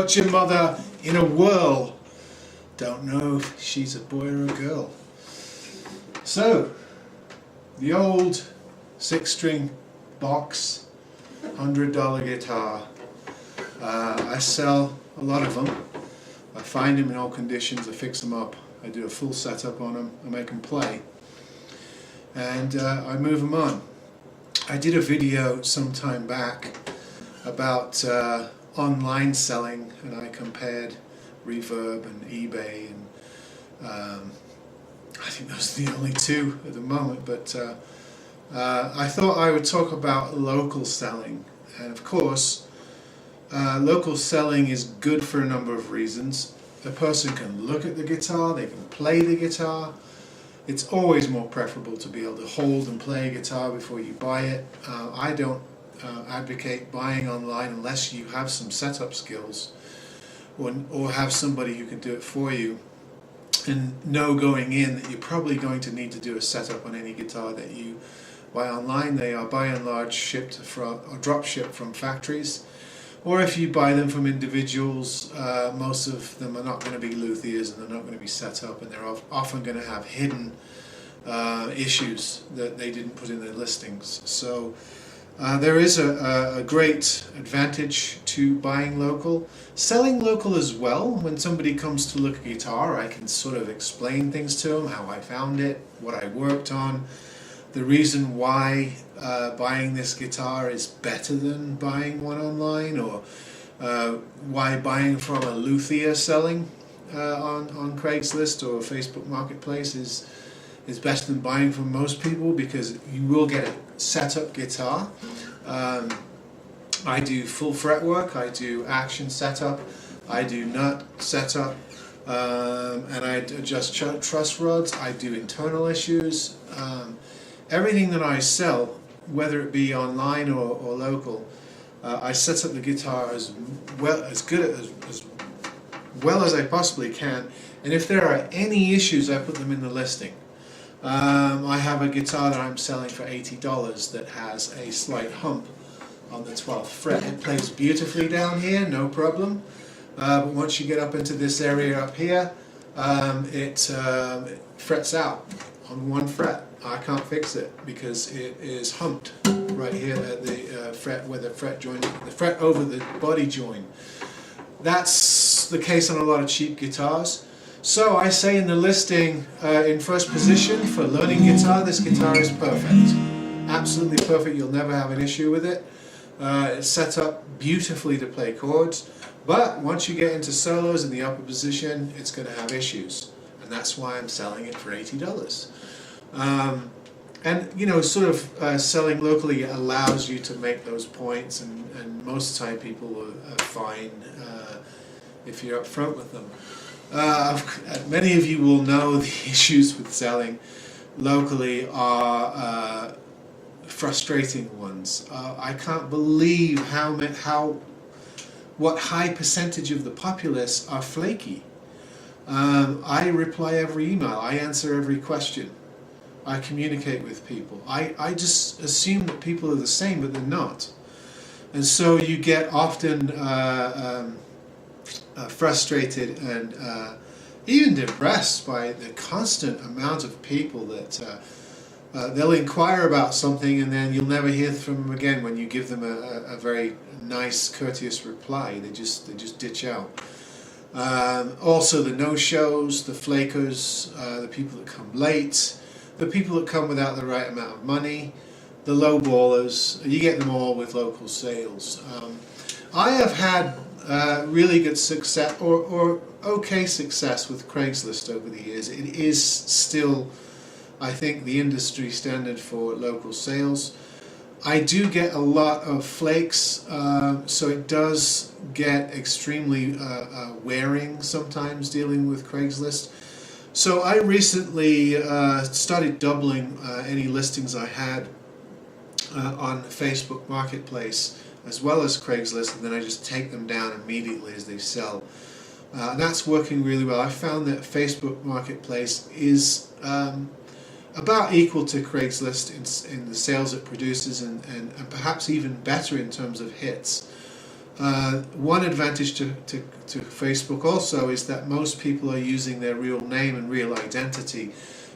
Got your mother in a whirl. Don't know if she's a boy or a girl. So, the old 6-string box, $100 guitar. I sell a lot of them. I find them in all conditions, I fix them up, I do a full setup on them, I make them play, and I move them on. I did a video some time back about online selling, and I compared Reverb and eBay, and I think those are the only two at the moment, but I thought I would talk about local selling. And of course, local selling is good for a number of reasons. A person can look at the guitar, they can play the guitar. It's always more preferable to be able to hold and play a guitar before you buy it. I don't advocate buying online unless you have some setup skills, or have somebody who can do it for you, and know going in that you're probably going to need to do a setup on any guitar that you buy online. They are by and large shipped from, or drop shipped from factories, or if you buy them from individuals, most of them are not going to be luthiers, and they're not going to be set up, and they're often going to have hidden issues that they didn't put in their listings. So there is a great advantage to buying local. Selling local as well. When somebody comes to look at a guitar, I can sort of explain things to them, how I found it, what I worked on, the reason why buying this guitar is better than buying one online, or why buying from a luthier selling on Craigslist or Facebook Marketplace is better than buying from most people, because you will get a setup guitar. I do full fretwork, I do action setup, I do nut setup, and I adjust truss rods, I do internal issues. Everything that I sell, whether it be online or local, I set up the guitar as well as I possibly can, and if there are any issues, I put them in the listing. I have a guitar that I'm selling for $80 that has a slight hump on the 12th fret. It plays beautifully down here, no problem, but once you get up into this area up here, it frets out on one fret. I can't fix it because it is humped right here at the fret where the fret join, the fret over the body join. That's the case on a lot of cheap guitars. So I say in the listing, in first position for learning guitar, this guitar is perfect. Absolutely perfect, you'll never have an issue with it. It's set up beautifully to play chords, but once you get into solos in the upper position, it's going to have issues. And that's why I'm selling it for $80. And you know, sort of selling locally allows you to make those points, and most of the time people are fine if you're up front with them. Many of you will know the issues with selling locally are frustrating ones. I can't believe what high percentage of the populace are flaky. I reply every email, I answer every question, I communicate with people. I just assume that people are the same, but they're not. And so you get often frustrated and even depressed by the constant amount of people that they'll inquire about something, and then you'll never hear from them again when you give them a very nice, courteous reply. They just ditch out. Also the no-shows, the flakers, the people that come late, the people that come without the right amount of money, the lowballers. You get them all with local sales. I have had really good success, or okay success, with Craigslist over the years. It is still, I think, the industry standard for local sales. I do get a lot of flakes, so it does get extremely wearing sometimes dealing with Craigslist. So I recently started doubling any listings I had on Facebook Marketplace as well as Craigslist, and then I just take them down immediately as they sell. And that's working really well. I found that Facebook Marketplace is about equal to Craigslist in the sales it produces, and perhaps even better in terms of hits. One advantage to Facebook also is that most people are using their real name and real identity.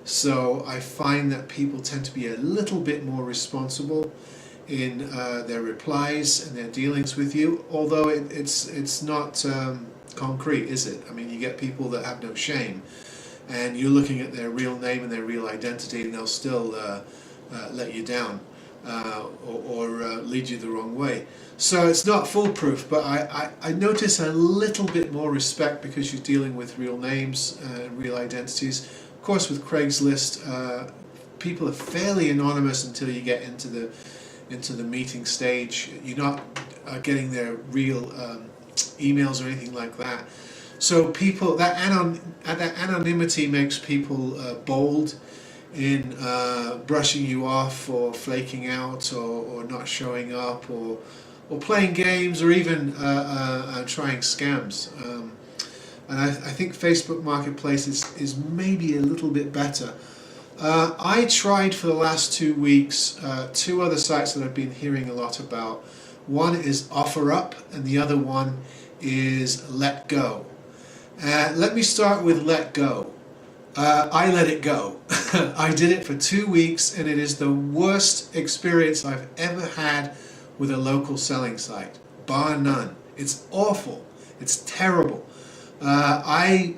So I find that people tend to be a little bit more responsible in their replies and their dealings with you, although it's not concrete, is it? I mean, you get people that have no shame, and you're looking at their real name and their real identity, and they'll still let you down or lead you the wrong way. So it's not foolproof, but I notice a little bit more respect because you're dealing with real names and real identities. Of course, with Craigslist, people are fairly anonymous until you get into the meeting stage. You're not getting their real emails or anything like that. So people, that anonymity makes people bold in brushing you off or flaking out or not showing up or playing games or even trying scams. And I think Facebook Marketplace is maybe a little bit better. I tried for the last 2 weeks 2 other sites that I've been hearing a lot about. One is OfferUp and the other one is LetGo. Let me start with LetGo. I let it go. I did it for 2 weeks and it is the worst experience I've ever had with a local selling site, bar none. It's awful. It's terrible. I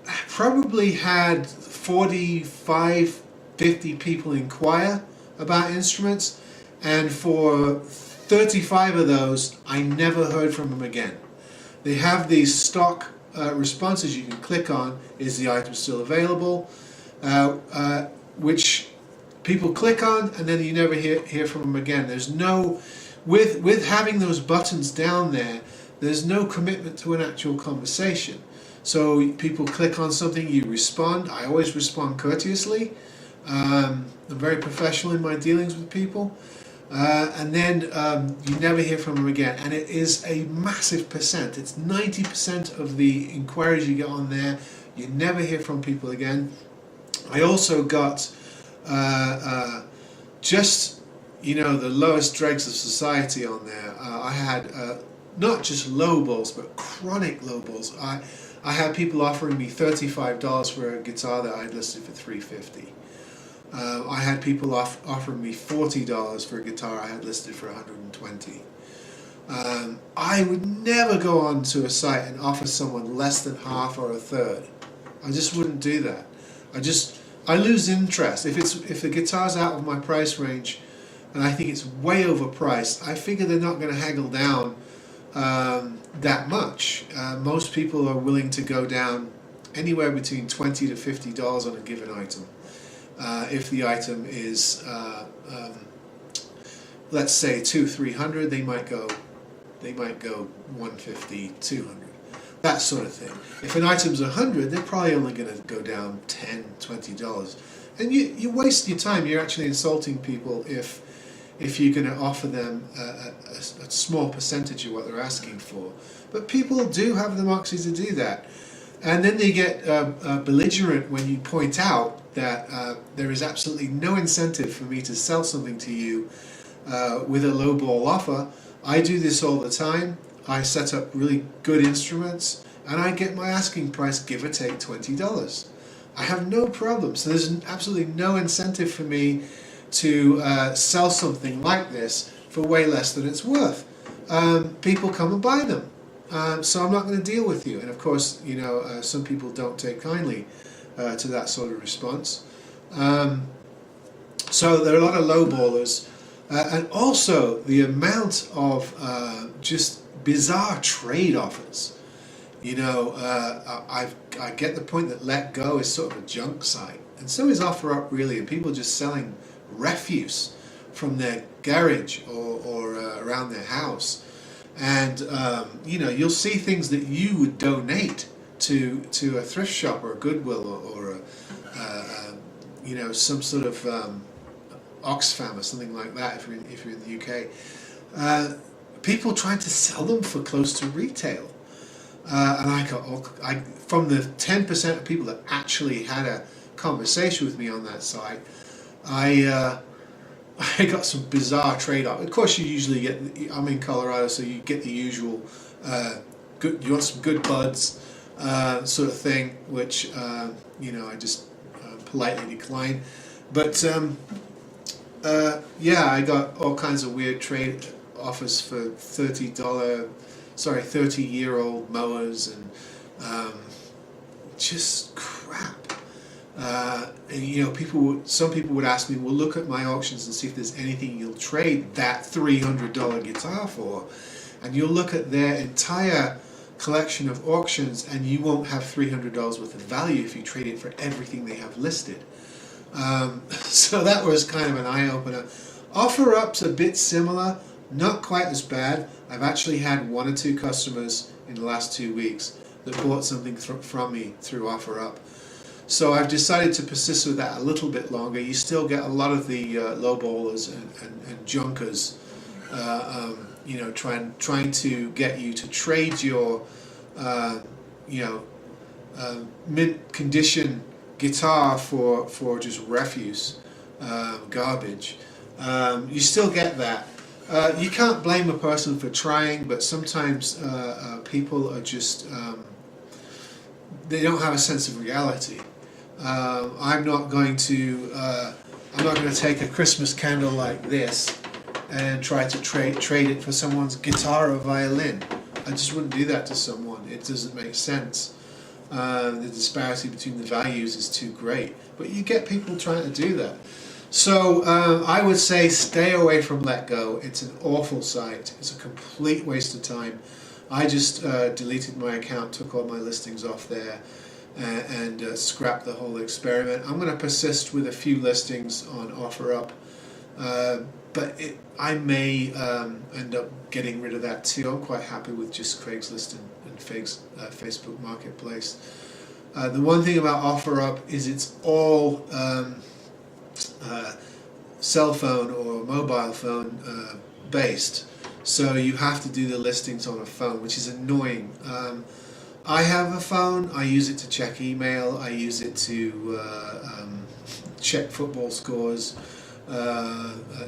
probably had 45, 50 people inquire about instruments, and for 35 of those I never heard from them again. They have these stock responses you can click on. Is the item still available? Which people click on and then you never hear from them again. There's no, with having those buttons down there, there's no commitment to an actual conversation. So people click on something, you respond. I always respond courteously. I'm very professional in my dealings with people. And then you never hear from them again. And it is a massive percent. It's 90% of the inquiries you get on there. You never hear from people again. I also got just, the lowest dregs of society on there. I had not just low balls, but chronic low balls. I had people offering me $35 for a guitar that I'd listed for $350. I had people offering me $40 for a guitar I had listed for $120. I would never go on to a site and offer someone less than half or a third. I just wouldn't do that. I lose interest. If the guitar's out of my price range and I think it's way overpriced, I figure they're not going to haggle down that much. Most people are willing to go down anywhere between $20 to $50 on a given item. If the item is, let's say $200-300, they might go 150, 200, that sort of thing. If an item's 100, they're probably only going to go down $10, $20, and you waste your time. You're actually insulting people if you're going to offer them a small percentage of what they're asking for. But people do have the moxie to do that. And then they get belligerent when you point out that there is absolutely no incentive for me to sell something to you with a lowball offer. I do this all the time. I set up really good instruments and I get my asking price, give or take, $20. I have no problem. So there's absolutely no incentive for me to sell something like this for way less than it's worth. People come and buy them. So I'm not going to deal with you. And of course, some people don't take kindly to that sort of response. So there are a lot of lowballers. And also the amount of just bizarre trade offers. I get the point that LetGo is sort of a junk site. And so is OfferUp, really. And people just selling refuse from their garage or around their house. And you'll see things that you would donate to a thrift shop or a Goodwill or some sort of Oxfam or something like that if you're in the UK. People trying to sell them for close to retail. And I from the 10% of people that actually had a conversation with me on that site, I got some bizarre trade-off. Of course, you usually get. I'm in Colorado, so you get the usual. Good. You want some good buds, sort of thing, which I just politely decline. But yeah, I got all kinds of weird trade offers for $30-year-old mowers and just crap. And some people would ask me, well, look at my auctions and see if there's anything you'll trade that $300 guitar for. And you'll look at their entire collection of auctions and you won't have $300 worth of value if you trade it for everything they have listed. So that was kind of an eye-opener. OfferUp's a bit similar, not quite as bad. I've actually had 1 or 2 customers in the last 2 weeks that bought something from me through OfferUp. So I've decided to persist with that a little bit longer. You still get a lot of the lowballers and junkers, trying to get you to trade your, mint condition guitar for just refuse, garbage. You still get that. You can't blame a person for trying, but sometimes people are just they don't have a sense of reality. I'm not going to take a Christmas candle like this and try to trade it for someone's guitar or violin. I just wouldn't do that to someone. It doesn't make sense. The disparity between the values is too great. But you get people trying to do that. So I would say stay away from LetGo. It's an awful site. It's a complete waste of time. I just deleted my account, took all my listings off there, and scrapped the whole experiment. I'm going to persist with a few listings on OfferUp, but I may end up getting rid of that too. I'm quite happy with just Craigslist and Facebook Marketplace. The one thing about OfferUp is it's all cell phone or mobile phone based, so you have to do the listings on a phone, which is annoying. I have a phone. I use it to check email. I use it to check football scores,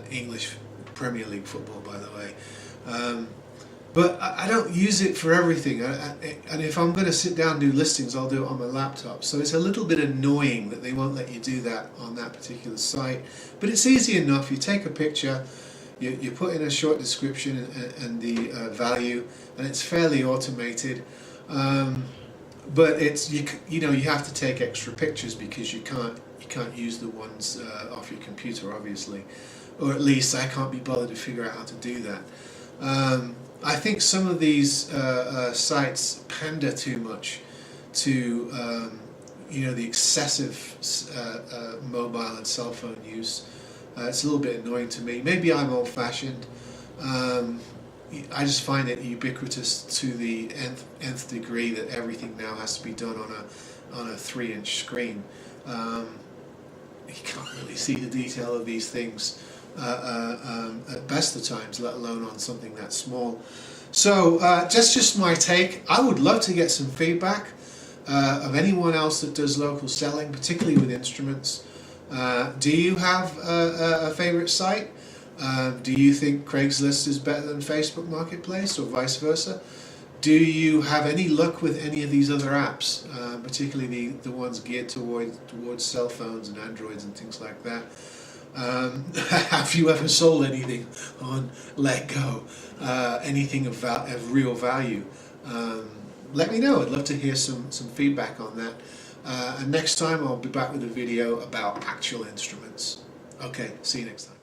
English Premier League football, by the way. But I don't use it for everything. And if I'm going to sit down and do listings, I'll do it on my laptop. So it's a little bit annoying that they won't let you do that on that particular site. But it's easy enough. You take a picture, you put in a short description and the value, and it's fairly automated. But it's you have to take extra pictures because you can't use the ones off your computer, obviously, or at least I can't be bothered to figure out how to do that. I think some of these sites pander too much to the excessive mobile and cell phone use. It's a little bit annoying to me. Maybe I'm old-fashioned. I just find it ubiquitous to the nth degree that everything now has to be done on a 3-inch screen. You can't really see the detail of these things at best of times, let alone on something that small. So that's just my take. I would love to get some feedback of anyone else that does local selling, particularly with instruments. Do you have a favorite site? Do you think Craigslist is better than Facebook Marketplace, or vice versa? Do you have any luck with any of these other apps, particularly the ones geared towards cell phones and Androids and things like that? Have you ever sold anything on LetGo? Anything of real value? Let me know. I'd love to hear some feedback on that. And next time I'll be back with a video about actual instruments. Okay, see you next time.